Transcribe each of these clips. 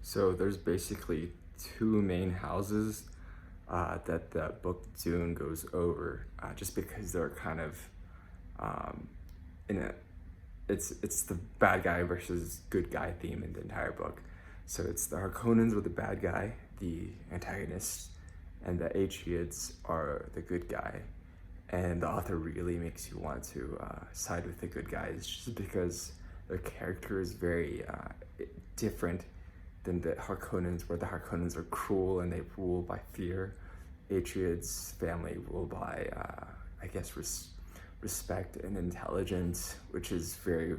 So there's basically two main houses that the book Dune goes over, just because they're kind of in a it's the bad guy versus good guy theme in the entire book. So it's the Harkonnens are the bad guy, the antagonists, and the Atreides are the good guy. And the author really makes you want to side with the good guys, just because their character is very different than the Harkonnens, where the Harkonnens are cruel and they rule by fear. Atreides' family rule by, I guess, respect and intelligence, which is very,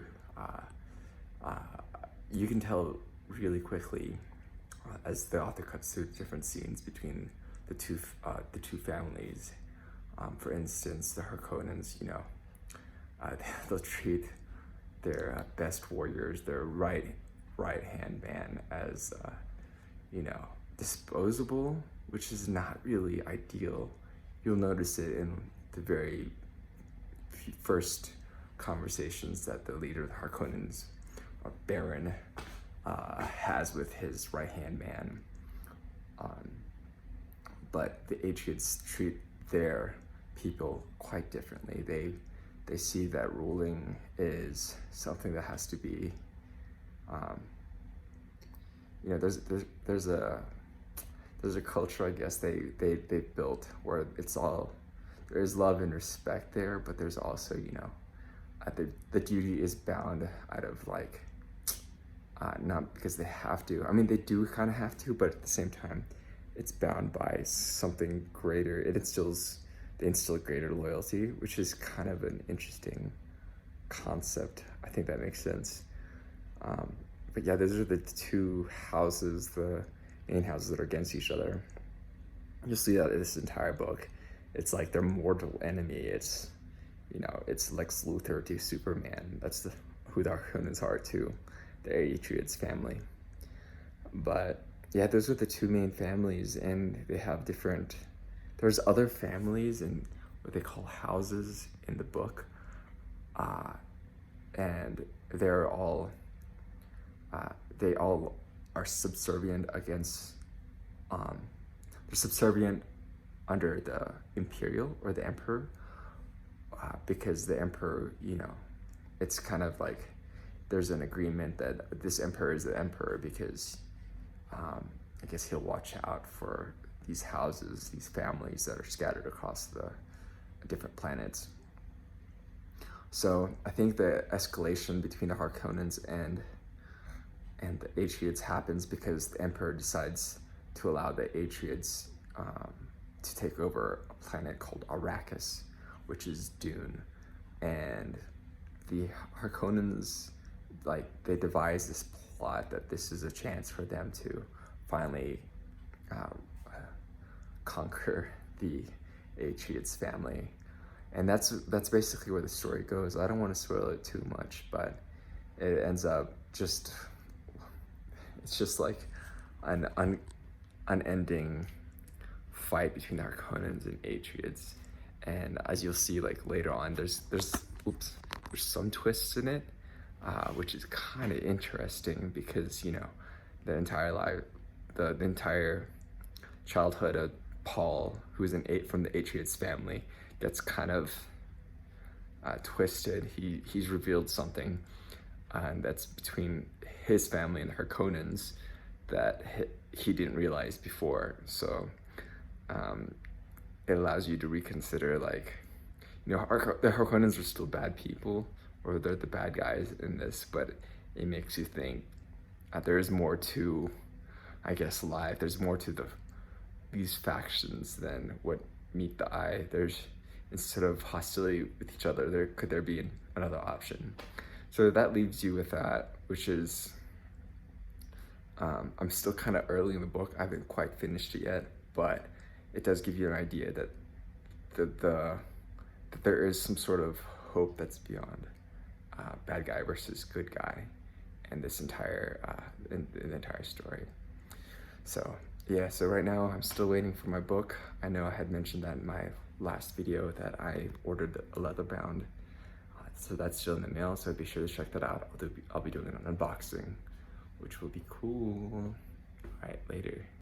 you can tell really quickly as the author cuts through different scenes between the two families. For instance, the Harkonnens, they'll treat their best warriors, their right hand man, as disposable, which is not really ideal. You'll notice it in the very first conversations that the leader of the Harkonnens, Baron, has with his right hand man. But the Atreides treat their people quite differently. They see that ruling is something that has to be, there's a culture, I guess, they built where it's all, there's love and respect there, but there's also, the duty is bound out of not because they have to. I mean, they do kind of have to, but at the same time, it's bound by something greater. They instill greater loyalty, which is kind of an interesting concept. I think that makes sense. But yeah, those are the two houses, the main houses that are against each other. You'll see that in this entire book. It's like their mortal enemy. It's Lex Luthor to Superman. That's who the Harkonnens are to the Atreides family. But yeah, those are the two main families, and they have different. There's other families and what they call houses in the book, and they all are subservient against. They're subservient under the Imperial or the Emperor, because the Emperor, it's kind of like there's an agreement that this Emperor is the Emperor because I guess he'll watch out for these houses, these families that are scattered across the different planets. So I think the escalation between the Harkonnens and the Atreides happens because the Emperor decides to allow the Atreides to take over a planet called Arrakis, which is Dune. And the Harkonnens, they devise this plot that this is a chance for them to finally conquer the Atreides family. And that's basically where the story goes. I don't want to spoil it too much, but it ends up it's just like an unending fight between the Harkonnens and Atreides. And as you'll see later on, there's some twists in it, which is kind of interesting because the entire childhood of Paul, who's from the Atreides family, gets kind of twisted. He's revealed something that's between his family and the Harkonnens that he didn't realize before. So it allows you to reconsider, the Harkonnens are still bad people, or they're the bad guys in this, but it makes you think there is more to, I guess, life. There's more to these factions than what meet the eye. There's, instead of hostility with each other, could there be another option? So that leaves you with that, which is, I'm still kind of early in the book. I haven't quite finished it yet, but it does give you an idea that that there is some sort of hope that's beyond bad guy versus good guy, and this entire in the entire story. So yeah, so right now I'm still waiting for my book. I know I had mentioned that in my last video that I ordered a leather bound, so that's still in the mail. So be sure to check that out. I'll be doing an unboxing, which will be cool.